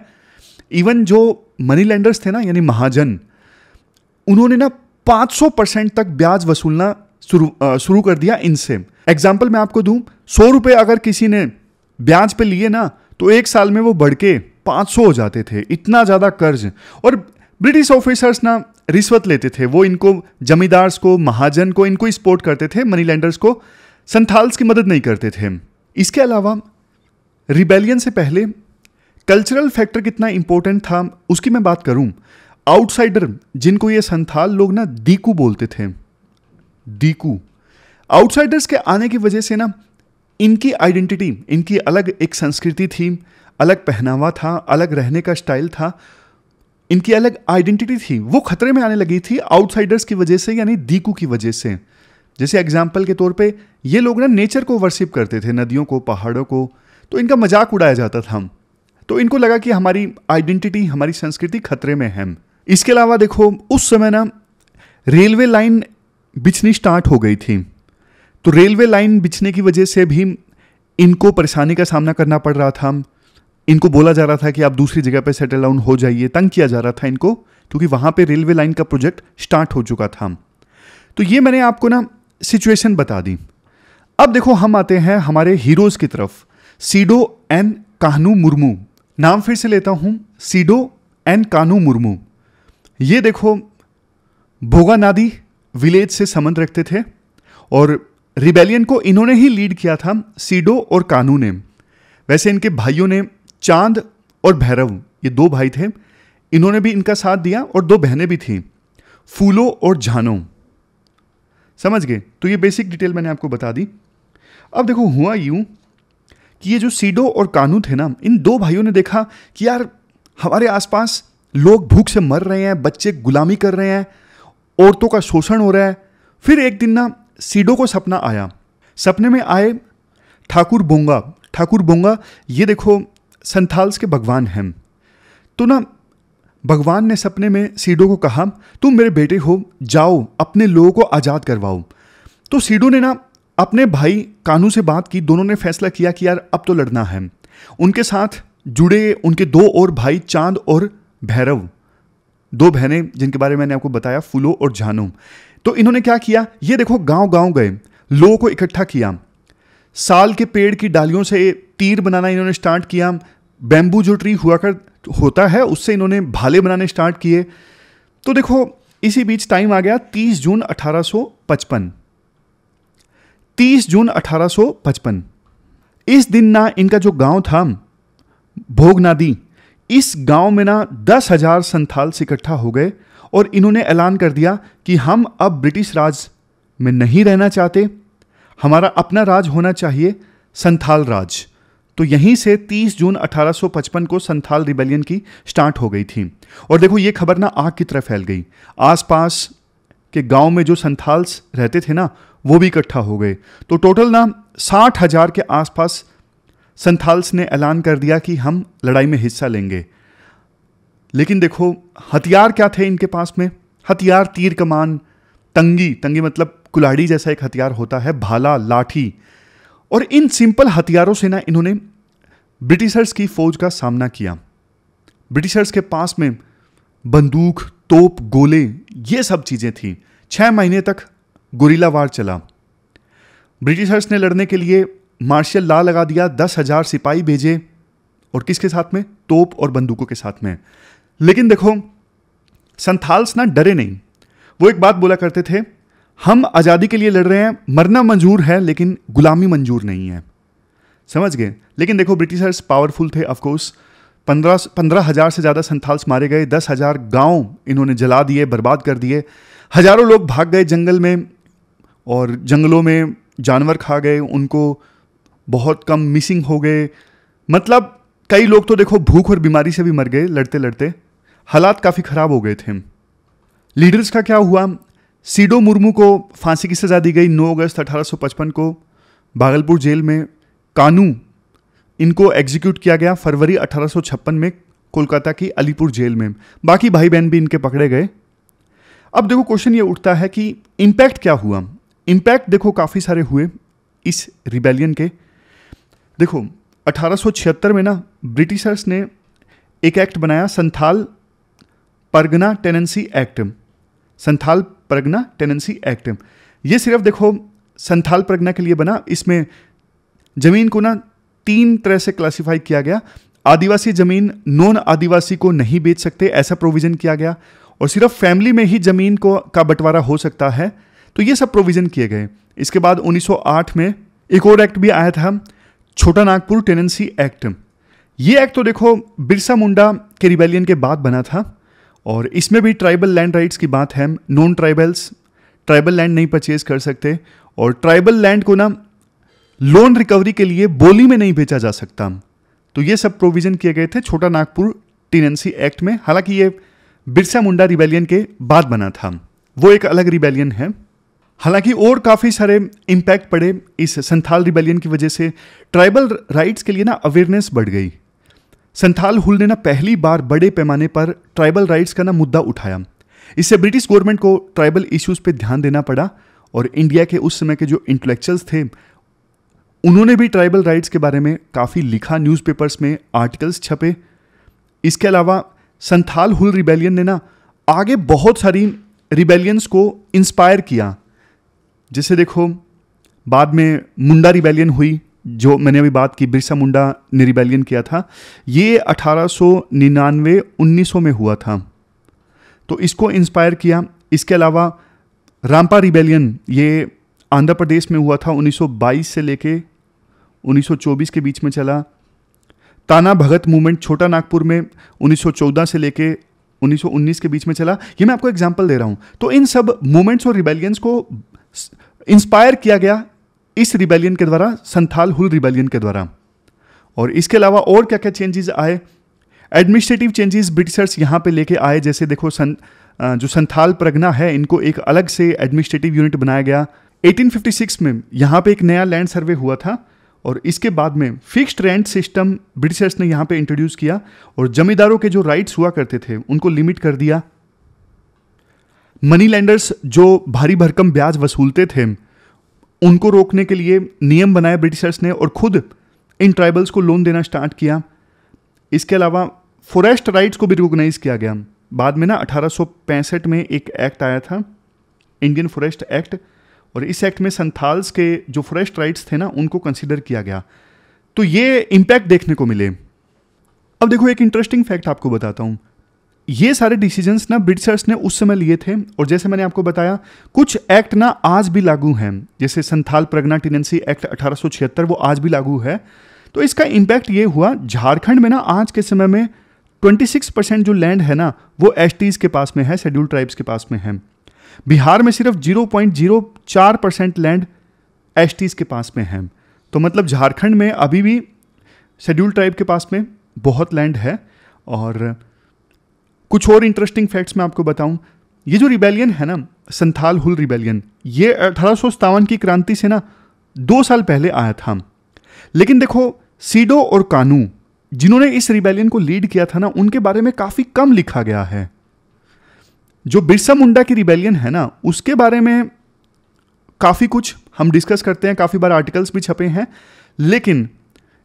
इवन जो मनी लेंडर्स थे ना, यानी महाजन, उन्होंने ना 500% तक ब्याज वसूलना शुरू कर दिया इनसे। एग्जाम्पल मैं आपको दूं, 100 रुपए अगर किसी ने ब्याज पे लिए ना, तो 1 साल में वो बढ़ के 500 हो जाते थे। इतना ज्यादा कर्ज। और ब्रिटिश ऑफिसर्स ना रिश्वत लेते थे, वो इनको, जमींदार्स को, महाजन को, इनको सपोर्ट करते थे, मनी लेंडर्स को। संथाल्स की मदद नहीं करते थे। इसके अलावा रिबेलियन से पहले कल्चरल फैक्टर कितना इंपॉर्टेंट था उसकी मैं बात करूं। आउटसाइडर जिनको ये संथाल लोग ना दीकू बोलते थे, दीकू। आउटसाइडर्स के आने की वजह से ना इनकी आइडेंटिटी, इनकी अलग एक संस्कृति थी, अलग पहनावा था, अलग रहने का स्टाइल था, इनकी अलग आइडेंटिटी थी, वो खतरे में आने लगी थी आउटसाइडर्स की वजह से, यानी दीकू की वजह से। जैसे एग्जाम्पल के तौर पे ये लोग ना नेचर को वर्शिप करते थे, नदियों को, पहाड़ों को, तो इनका मजाक उड़ाया जाता था। तो इनको लगा कि हमारी आइडेंटिटी, हमारी संस्कृति खतरे में है। इसके अलावा देखो उस समय ना रेलवे लाइन बिछनी स्टार्ट हो गई थी, तो रेलवे लाइन बिछने की वजह से भी इनको परेशानी का सामना करना पड़ रहा था। इनको बोला जा रहा था कि आप दूसरी जगह पे सेटल डाउन हो जाइए, तंग किया जा रहा था इनको, क्योंकि वहाँ पे रेलवे लाइन का प्रोजेक्ट स्टार्ट हो चुका था। तो ये मैंने आपको ना सिचुएशन बता दी। अब देखो हम आते हैं हमारे हीरोज की तरफ, सिडो एन कान्हू मुर्मू। नाम फिर से लेता हूँ, सिडो एन कान्हू मुर्मू। ये देखो भोगानादी विलेज से संबंध रखते थे और रिबेलियन को इन्होंने ही लीड किया था, सिडो और कान्हू ने। वैसे इनके भाइयों ने चांद और भैरव, ये दो भाई थे, इन्होंने भी इनका साथ दिया, और दो बहनें भी थीं, फूलो और झानो। समझ गए? तो ये बेसिक डिटेल मैंने आपको बता दी। अब देखो हुआ यूं कि ये जो सिडो और कान्हू थे ना, इन दो भाइयों ने देखा कि यार हमारे आसपास लोग भूख से मर रहे हैं, बच्चे गुलामी कर रहे हैं, औरतों का शोषण हो रहा है। फिर एक दिन ना सिडो को सपना आया। सपने में आए ठाकुर बोंगा। ठाकुर बोंगा ये देखो संथाल्स के भगवान हैं। तो ना भगवान ने सपने में सिडो को कहा, तुम मेरे बेटे हो, जाओ अपने लोगों को आज़ाद करवाओ। तो सिडो ने ना अपने भाई कान्हू से बात की। दोनों ने फैसला किया कि यार अब तो लड़ना है। उनके साथ जुड़े उनके दो और भाई, चांद और भैरव, दो बहनें जिनके बारे में मैंने आपको बताया, फूलो और झानो। तो इन्होंने क्या किया, ये देखो गांव गांव गए, लोगों को इकट्ठा किया, साल के पेड़ की डालियों से तीर बनाना इन्होंने स्टार्ट किया। बैम्बू जो ट्री होता है उससे इन्होंने भाले बनाने स्टार्ट किए। तो देखो इसी बीच टाइम आ गया 30 जून 1855। 30 जून 1855 इस दिन ना इनका जो गांव था भोगनादी, इस गांव में ना 10,000 संथाल इकट्ठा हो गए और इन्होंने ऐलान कर दिया कि हम अब ब्रिटिश राज में नहीं रहना चाहते, हमारा अपना राज होना चाहिए, संथाल राज। तो यहीं से 30 जून 1855 को संथाल रिबेलियन की स्टार्ट हो गई थी। और देखो ये खबर ना आग की तरह फैल गई। आसपास के गांव में जो संथाल्स रहते थे ना, वो भी इकट्ठा हो गए। तो टोटल ना 60,000 के आसपास संथाल्स ने ऐलान कर दिया कि हम लड़ाई में हिस्सा लेंगे। लेकिन देखो हथियार क्या थे इनके पास में? हथियार तीर कमान, तंगी, तंगी मतलब कुल्हाड़ी जैसा एक हथियार होता है, भाला, लाठी। और इन सिंपल हथियारों से ना इन्होंने ब्रिटिशर्स की फौज का सामना किया। ब्रिटिशर्स के पास में बंदूक, तोप, गोले, ये सब चीजें थी। 6 महीने तक गुरिल्ला वार चला। ब्रिटिशर्स ने लड़ने के लिए मार्शल लॉ लगा दिया, 10,000 सिपाही भेजे, और किसके साथ में? तोप और बंदूकों के साथ में। लेकिन देखो संथाल्स ना डरे नहीं। वो एक बात बोला करते थे, हम आज़ादी के लिए लड़ रहे हैं, मरना मंजूर है लेकिन गुलामी मंजूर नहीं है। समझ गए? लेकिन देखो ब्रिटिशर्स पावरफुल थे ऑफ कोर्स। 15,000 से ज़्यादा संथाल्स मारे गए, 10,000 गांव इन्होंने जला दिए, बर्बाद कर दिए। हजारों लोग भाग गए जंगल में, और जंगलों में जानवर खा गए उनको, बहुत कम मिसिंग हो गए। मतलब कई लोग तो देखो भूख और बीमारी से भी मर गए लड़ते लड़ते। हालात काफ़ी ख़राब हो गए थे। लीडर्स का क्या हुआ? सिडो मुर्मू को फांसी की सज़ा दी गई 9 अगस्त 1855 को भागलपुर जेल में। कान्हू इनको एग्जीक्यूट किया गया फरवरी 1856 में कोलकाता की अलीपुर जेल में। बाकी भाई बहन भी इनके पकड़े गए। अब देखो क्वेश्चन ये उठता है कि इम्पैक्ट क्या हुआ? इम्पैक्ट देखो काफ़ी सारे हुए इस रिबेलियन के। देखो 1876 में ना ब्रिटिशर्स ने एक एक्ट बनाया, Santhal Pargana tenancy act. Santhal Pargana tenancy act, ये सिर्फ देखो संथाल परगना के लिए बना। इसमें जमीन को ना 3 तरह से क्लासिफाई किया गया। आदिवासी जमीन नॉन आदिवासी को नहीं बेच सकते, ऐसा प्रोविजन किया गया, और सिर्फ फैमिली में ही जमीन का बंटवारा हो सकता है। तो ये सब प्रोविजन किए गए। इसके बाद 1908 में एक और एक्ट भी आया था, छोटा नागपुर टेनेंसी एक्ट। ये एक्ट तो देखो बिरसा मुंडा के रिबेलियन के बाद बना था, और इसमें भी ट्राइबल लैंड राइट्स की बात है। नॉन ट्राइबल्स ट्राइबल लैंड नहीं परचेज कर सकते, और ट्राइबल लैंड को ना लोन रिकवरी के लिए बोली में नहीं बेचा जा सकता। तो ये सब प्रोविजन किए गए थे छोटा नागपुर टेनेंसी एक्ट में। हालांकि ये बिरसा मुंडा रिबेलियन के बाद बना था, वो एक अलग रिबेलियन है। हालांकि और काफ़ी सारे इम्पैक्ट पड़े इस संथाल रिबेलियन की वजह से। ट्राइबल राइट्स के लिए ना अवेयरनेस बढ़ गई। संथाल हुल ने ना पहली बार बड़े पैमाने पर ट्राइबल राइट्स का ना मुद्दा उठाया। इससे ब्रिटिश गवर्नमेंट को ट्राइबल इश्यूज पे ध्यान देना पड़ा, और इंडिया के उस समय के जो इंटेलेक्चुअल्स थे उन्होंने भी ट्राइबल राइट्स के बारे में काफ़ी लिखा, न्यूज़पेपर्स में आर्टिकल्स छपे। इसके अलावा संथाल हुल रिबेलियन ने ना आगे बहुत सारी रिबेलियंस को इंस्पायर किया। जैसे देखो, बाद में मुंडा रिबेलियन हुई, जो मैंने अभी बात की, बिरसा मुंडा ने रिबेलियन किया था। ये 1899-1900 में हुआ था, तो इसको इंस्पायर किया। इसके अलावा रामपा रिबेलियन, ये आंध्र प्रदेश में हुआ था, 1922 से लेके 1924 के बीच में चला। ताना भगत मूवमेंट छोटा नागपुर में 1914 से लेके 1919 के बीच में चला। ये मैं आपको एग्जांपल दे रहा हूँ। तो इन सब मूवमेंट्स और रिबेलियंस को इंस्पायर किया गया इस रिबेलियन के द्वारा, संथाल हुल रिबेलियन के द्वारा। और इसके अलावा और क्या क्या चेंजेस आए, एडमिनिस्ट्रेटिव चेंजेस ब्रिटिशर्स यहाँ पे लेके आए। जैसे देखो, जो संथाल परगना है, इनको एक अलग से एडमिनिस्ट्रेटिव यूनिट बनाया गया। 1856 में यहाँ पे एक नया लैंड सर्वे हुआ था, और इसके बाद में फिक्स्ड रेंट सिस्टम ब्रिटिशर्स ने यहाँ पे इंट्रोड्यूस किया, और जमींदारों के जो राइट्स हुआ करते थे उनको लिमिट कर दिया। मनी लैंडर्स जो भारी भरकम ब्याज वसूलते थे उनको रोकने के लिए नियम बनाए ब्रिटिशर्स ने, और खुद इन ट्राइबल्स को लोन देना स्टार्ट किया। इसके अलावा फॉरेस्ट राइट्स को भी रिकॉग्नाइज किया गया। बाद में ना 1865 में एक एक्ट आया था, इंडियन फॉरेस्ट एक्ट, और इस एक्ट में संथाल्स के जो फॉरेस्ट राइट्स थे ना उनको कंसीडर किया गया। तो ये इम्पैक्ट देखने को मिले। अब देखो, एक इंटरेस्टिंग फैक्ट आपको बताता हूँ। ये सारे डिसीजंस ना ब्रिटिशर्स ने उस समय लिए थे, और जैसे मैंने आपको बताया, कुछ एक्ट ना आज भी लागू हैं। जैसे संथाल परगना टेनेंसी एक्ट 1876, वो आज भी लागू है। तो इसका इम्पैक्ट ये हुआ, झारखंड में ना आज के समय में 26% जो लैंड है ना वो एसटीज के पास में है, शेड्यूल्ड ट्राइब्स के पास में है। बिहार में सिर्फ 0.04% लैंड एसटीज के पास में है। तो मतलब झारखंड में अभी भी शेड्यूल्ड ट्राइब के पास में बहुत लैंड है। और कुछ और इंटरेस्टिंग फैक्ट्स मैं आपको बताऊं, ये जो रिबेलियन है ना, संथाल हुल रिबेलियन, ये 1857 की क्रांति से ना 2 साल पहले आया था। लेकिन देखो, सीडो और कानू जिन्होंने इस रिबेलियन को लीड किया था ना, उनके बारे में काफ़ी कम लिखा गया है। जो बिरसा मुंडा की रिबेलियन है ना, उसके बारे में काफ़ी कुछ हम डिस्कस करते हैं, काफ़ी बार आर्टिकल्स भी छपे हैं। लेकिन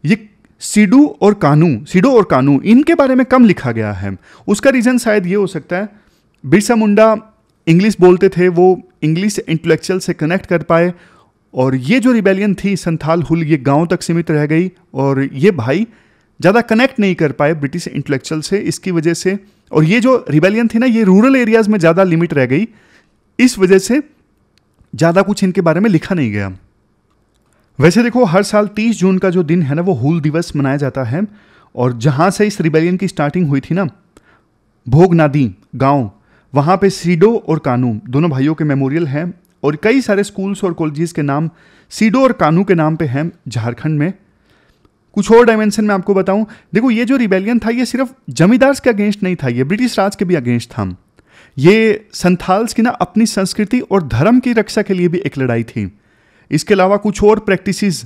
ये सीडो और कानू इनके बारे में कम लिखा गया है। उसका रीज़न शायद ये हो सकता है, बिरसा मुंडा इंग्लिश बोलते थे, वो इंग्लिश इंटेलेक्चुअल से कनेक्ट कर पाए, और ये जो रिबेलियन थी संथाल हुल, ये गांव तक सीमित रह गई, और ये भाई ज़्यादा कनेक्ट नहीं कर पाए ब्रिटिश इंटेलेक्चुअल से, इसकी वजह से। और ये जो रिबेलियन थी ना, ये रूरल एरियाज़ में ज़्यादा लिमिट रह गई, इस वजह से ज़्यादा कुछ इनके बारे में लिखा नहीं गया। वैसे देखो, हर साल 30 जून का जो दिन है ना, वो हुल दिवस मनाया जाता है। और जहाँ से इस रिबेलियन की स्टार्टिंग हुई थी ना, भोगनादी गांव, वहाँ पे सीडो और कानू दोनों भाइयों के मेमोरियल हैं, और कई सारे स्कूल्स और कॉलेजेस के नाम सीडो और कानू के नाम पे हैं झारखंड में। कुछ और डायमेंशन में आपको बताऊं, देखो, ये जो रिबेलियन था, ये सिर्फ जमींदार के अगेंस्ट नहीं था, ये ब्रिटिश राज के भी अगेंस्ट था। ये संथाल्स की ना अपनी संस्कृति और धर्म की रक्षा के लिए भी एक लड़ाई थी। इसके अलावा कुछ और प्रैक्टिसेस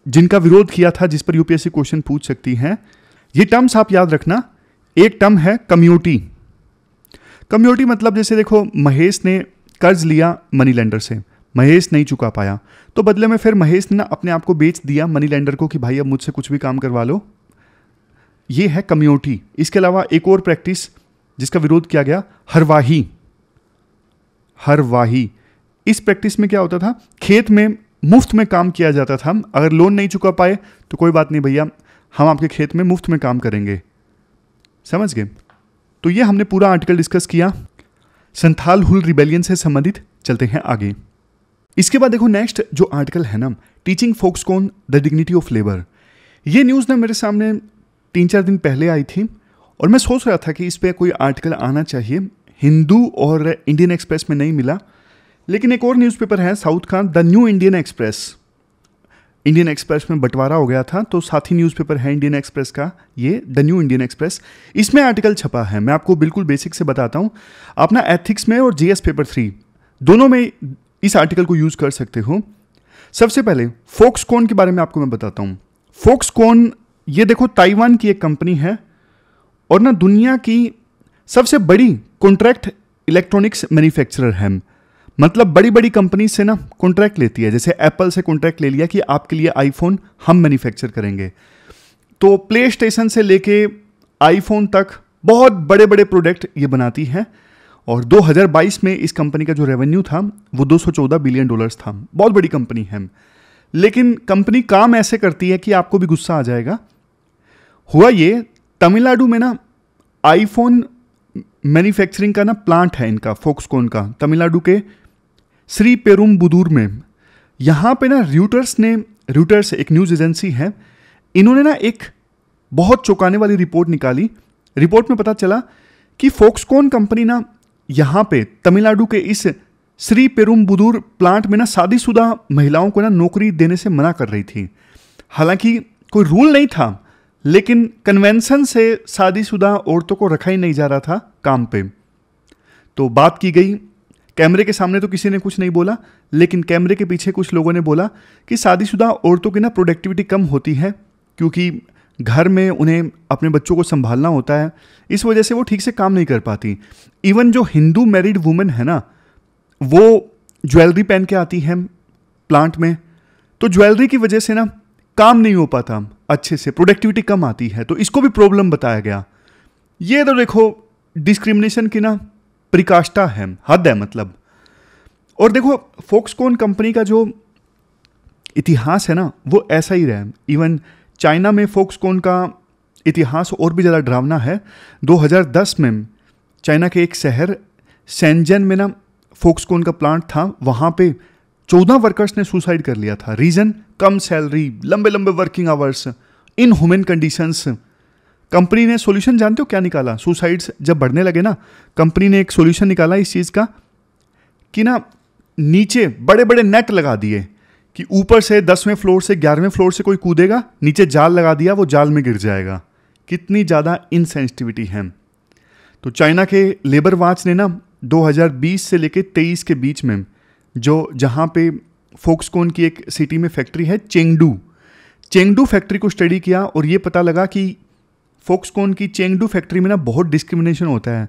जिनका विरोध किया था, जिस पर यूपीएससी क्वेश्चन पूछ सकती हैं। ये टर्म्स आप याद रखना। एक टर्म है कम्युनिटी। कम्युनिटी मतलब जैसे देखो, महेश ने कर्ज लिया मनी लेंडर से, महेश नहीं चुका पाया, तो बदले में फिर महेश ने ना अपने आप को बेच दिया मनी लेंडर को कि भाई अब मुझसे कुछ भी काम करवा लो। ये है कम्युनिटी। इसके अलावा एक और प्रैक्टिस जिसका विरोध किया गया, हरवाही। इस प्रैक्टिस में क्या होता था, खेत में मुफ्त में काम किया जाता था। अगर लोन नहीं चुका पाए तो कोई बात नहीं भैया, हम आपके खेत में मुफ्त में काम करेंगे। समझ गए? तो ये हमने पूरा आर्टिकल डिस्कस किया संथाल हुल रिबेलियन से संबंधित। चलते हैं आगे। इसके बाद देखो, नेक्स्ट जो आर्टिकल है ना, teaching फोक्सकॉन the dignity of labour. ये न्यूज़ ना मेरे सामने 3-4 दिन पहले आई थी, और मैं सोच रहा था कि इस पर कोई आर्टिकल आना चाहिए, हिंदू और इंडियन एक्सप्रेस में नहीं मिला, लेकिन एक और न्यूज़पेपर है साउथ का, the new Indian express. Indian express में बंटवारा हो गया था, तो साथी न्यूज़पेपर है इंडियन एक्सप्रेस का, ये द न्यू इंडियन एक्सप्रेस। इसमें आर्टिकल छपा है, मैं आपको बिल्कुल बेसिक से बताता हूँ। आप ना एथिक्स में और जीएस पेपर 3 दोनों में इस आर्टिकल को यूज़ कर सकते हो। सबसे पहले फॉक्सकॉन के बारे में आपको मैं बताता हूँ। फॉक्सकॉन, ये देखो, ताइवान की एक कंपनी है और ना दुनिया की सबसे बड़ी कॉन्ट्रैक्ट इलेक्ट्रॉनिक्स मैन्युफैक्चरर है। मतलब बड़ी बड़ी कंपनी से ना कॉन्ट्रैक्ट लेती है, जैसे एप्पल से कॉन्ट्रैक्ट ले लिया कि आपके लिए आईफोन हम मैन्युफैक्चर करेंगे। तो प्ले स्टेशन से लेके आईफोन तक बहुत बड़े बड़े प्रोडक्ट ये बनाती है। और 2022 में इस कंपनी का जो रेवेन्यू था वो $214 बिलियन था। बहुत बड़ी कंपनी है। लेकिन कंपनी काम ऐसे करती है कि आपको भी गुस्सा आ जाएगा। हुआ ये, तमिलनाडु में ना आईफोन मैन्युफैक्चरिंग का ना प्लांट है इनका, फॉक्सकॉन का, तमिलनाडु के श्री पेरुम्बुदूर में। यहाँ पे ना रूटर्स एक न्यूज़ एजेंसी है, इन्होंने ना एक बहुत चौंकाने वाली रिपोर्ट निकाली। रिपोर्ट में पता चला कि फॉक्सकॉन कंपनी ना यहाँ पे तमिलनाडु के इस श्री पेरुम्बुदूर प्लांट में ना शादीशुदा महिलाओं को ना नौकरी देने से मना कर रही थी। हालांकि कोई रूल नहीं था, लेकिन कन्वेंशन से शादीशुदा औरतों को रखा ही नहीं जा रहा था काम पे। तो बात की गई, कैमरे के सामने तो किसी ने कुछ नहीं बोला, लेकिन कैमरे के पीछे कुछ लोगों ने बोला कि शादीशुदा औरतों की ना प्रोडक्टिविटी कम होती है, क्योंकि घर में उन्हें अपने बच्चों को संभालना होता है, इस वजह से वो ठीक से काम नहीं कर पाती। इवन जो हिंदू मैरिड वुमेन है ना, वो ज्वेलरी पहन के आती हैं प्लांट में, तो ज्वेलरी की वजह से ना काम नहीं हो पाता अच्छे से, प्रोडक्टिविटी कम आती है, तो इसको भी प्रॉब्लम बताया गया। ये तो देखो डिस्क्रिमिनेशन की ना परिकाष्ठा है, हद है मतलब। और देखो फॉक्सकॉन कंपनी का जो इतिहास है ना वो ऐसा ही रहा है। इवन चाइना में फॉक्सकॉन का इतिहास और भी ज़्यादा डरावना है। 2010 में चाइना के एक शहर शेंजन में ना फॉक्सकॉन का प्लांट था, वहाँ पे 14 वर्कर्स ने सुसाइड कर लिया था। रीज़न, कम सैलरी, लंबे लंबे working hours, inhuman conditions. Company ने सॉल्यूशन जानते हो क्या निकाला? सुसाइड्स जब बढ़ने लगे ना, कंपनी ने एक सॉल्यूशन निकाला इस चीज़ का कि ना नीचे बड़े बड़े नेट लगा दिए कि ऊपर से 10वें फ्लोर से 11वें फ्लोर से कोई कूदेगा, नीचे जाल लगा दिया, वो जाल में गिर जाएगा। कितनी ज़्यादा इनसेंसिटिविटी है। तो चाइना के लेबर वॉच ने ना 2020 से लेकर 23 के बीच में जहाँ पे फॉक्सकॉन की एक सिटी में फैक्ट्री है, चेंगडू फैक्ट्री को स्टडी किया और ये पता लगा कि फॉक्सकॉन की चेंगडू फैक्ट्री में ना बहुत डिस्क्रिमिनेशन होता है।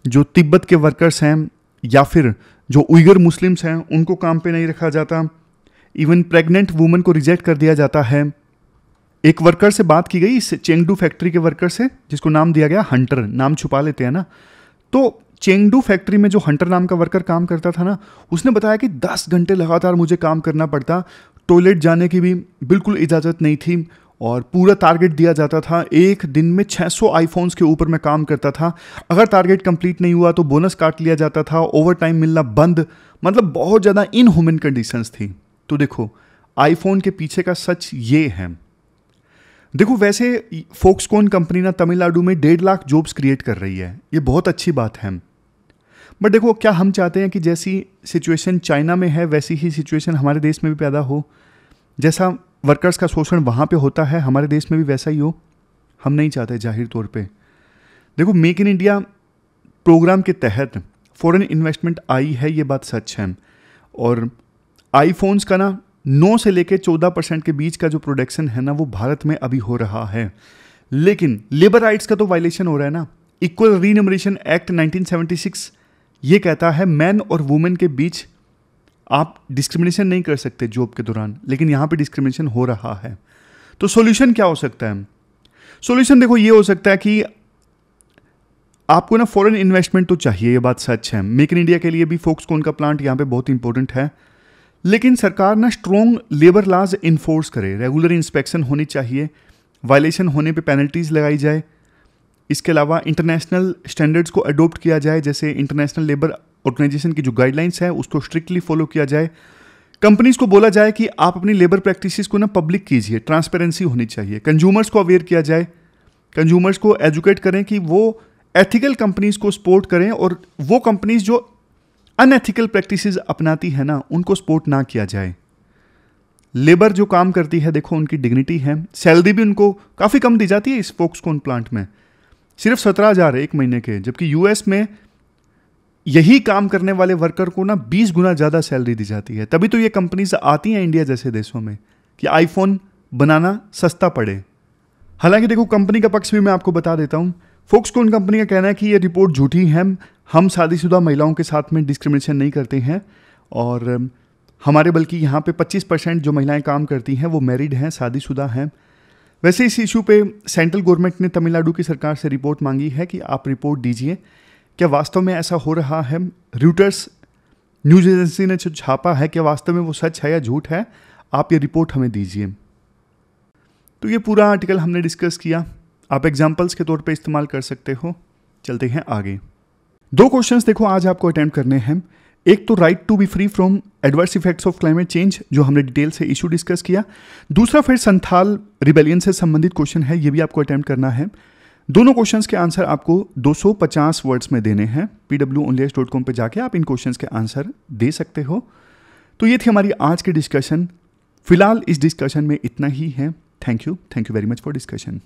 जो तिब्बत के वर्कर्स हैं या फिर जो उइगर मुस्लिम्स हैं उनको काम पे नहीं रखा जाता। इवन प्रेग्नेंट वुमन को रिजेक्ट कर दिया जाता है। एक वर्कर से बात की गई इस चेंगडू फैक्ट्री के वर्कर से, जिसको नाम दिया गया हंटर, नाम छुपा लेते हैं ना। तो चेंगडू फैक्ट्री में जो हंटर नाम का वर्कर काम करता था ना, उसने बताया कि 10 घंटे लगातार मुझे काम करना पड़ता, टॉयलेट जाने की भी बिल्कुल इजाज़त नहीं थी और पूरा टारगेट दिया जाता था। एक दिन में 600 आईफोन्स के ऊपर मैं काम करता था। अगर टारगेट कंप्लीट नहीं हुआ तो बोनस काट लिया जाता था, ओवर टाइम मिलना बंद, मतलब बहुत ज़्यादा इनह्यूमन कंडीशंस थी। तो देखो आईफोन के पीछे का सच ये है। देखो वैसे फॉक्सकॉन कंपनी ना तमिलनाडु में 1.5 लाख जॉब्स क्रिएट कर रही है, ये बहुत अच्छी बात है। बट देखो क्या हम चाहते हैं कि जैसी सिचुएशन चाइना में है वैसी ही सिचुएशन हमारे देश में भी पैदा हो? जैसा वर्कर्स का शोषण वहाँ पे होता है हमारे देश में भी वैसा ही हो? हम नहीं चाहते जाहिर तौर पे। देखो मेक इन इंडिया प्रोग्राम के तहत फॉरेन इन्वेस्टमेंट आई है, ये बात सच है। और आईफोन्स का ना 9 से लेकर 14% के बीच का जो प्रोडक्शन है ना वो भारत में अभी हो रहा है। लेकिन लेबर राइट्स का तो वायलेशन हो रहा है ना। इक्वल रीनमरेशन एक्ट 1976 ये कहता है मैन और वुमेन के बीच आप डिस्क्रिमिनेशन नहीं कर सकते जॉब के दौरान, लेकिन यहाँ पे डिस्क्रिमिनेशन हो रहा है। तो सॉल्यूशन क्या हो सकता है? सॉल्यूशन देखो ये हो सकता है कि आपको ना फॉरेन इन्वेस्टमेंट तो चाहिए, ये बात सच है। मेक इन इंडिया के लिए भी फॉक्सकॉन का प्लांट यहाँ पे बहुत इंपॉर्टेंट है। लेकिन सरकार ना स्ट्रॉन्ग लेबर लॉज इन्फोर्स करे, रेगुलर इंस्पेक्शन होनी चाहिए, वायलेशन होने पे पेनल्टीज लगाई जाए। इसके अलावा इंटरनेशनल स्टैंडर्ड्स को अडोप्ट किया जाए, जैसे इंटरनेशनल लेबर ऑर्गेनाइजेशन की जो गाइडलाइंस है उसको स्ट्रिक्टली फॉलो किया जाए। कंपनीज को बोला जाए कि आप अपनी लेबर प्रैक्टिसेस को ना पब्लिक कीजिए, ट्रांसपेरेंसी होनी चाहिए। कंज्यूमर्स को अवेयर किया जाए कंज्यूमर्स को एजुकेट करें कि वो एथिकल कंपनीज को सपोर्ट करें और वो कंपनीज जो अनएथिकल प्रैक्टिसेस अपनाती है ना, उनको सपोर्ट ना किया जाए। लेबर जो काम करती है, देखो उनकी डिग्निटी है, सैलरी भी उनको काफ़ी कम दी जाती है इस फोक्सकॉन प्लांट में, सिर्फ 17,000 एक महीने के, जबकि यूएस में यही काम करने वाले वर्कर को ना 20 गुना ज़्यादा सैलरी दी जाती है। तभी तो ये कंपनीज आती हैं इंडिया जैसे देशों में कि आईफोन बनाना सस्ता पड़े। हालांकि देखो कंपनी का पक्ष भी मैं आपको बता देता हूँ। फोक्सकॉन कंपनी का कहना है कि ये रिपोर्ट झूठी है, हम शादीशुदा महिलाओं के साथ में डिस्क्रिमिनेशन नहीं करते हैं और हमारे बल्कि यहाँ पे 25% जो महिलाएं काम करती हैं वो मैरिड हैं, शादीशुदा हैं। वैसे इस इशू पे सेंट्रल गवर्नमेंट ने तमिलनाडु की सरकार से रिपोर्ट मांगी है कि आप रिपोर्ट दीजिए, क्या वास्तव में ऐसा हो रहा है। रूटर्स न्यूज़ एजेंसी ने जो छापा है, क्या वास्तव में वो सच है या झूठ है, आप ये रिपोर्ट हमें दीजिए। तो ये पूरा आर्टिकल हमने डिस्कस किया, आप एग्जाम्पल्स के तौर पे इस्तेमाल कर सकते हो। चलते हैं आगे। 2 क्वेश्चंस देखो आज आपको अटेम्प्ट करने हैं। एक तो right to be free from adverse effects of climate change, जो हमने डिटेल से इशू डिस्कस किया। दूसरा फिर संथाल रिबेलियन से संबंधित क्वेश्चन है, ये भी आपको अटेम्प्ट करना है। दोनों क्वेश्चंस के आंसर आपको 250 वर्ड्स में देने हैं। pwonlyx.com पे जाके आप इन क्वेश्चंस के आंसर दे सकते हो। तो ये थी हमारी आज की डिस्कशन। फिलहाल इस डिस्कशन में इतना ही है। Thank you very much for discussion.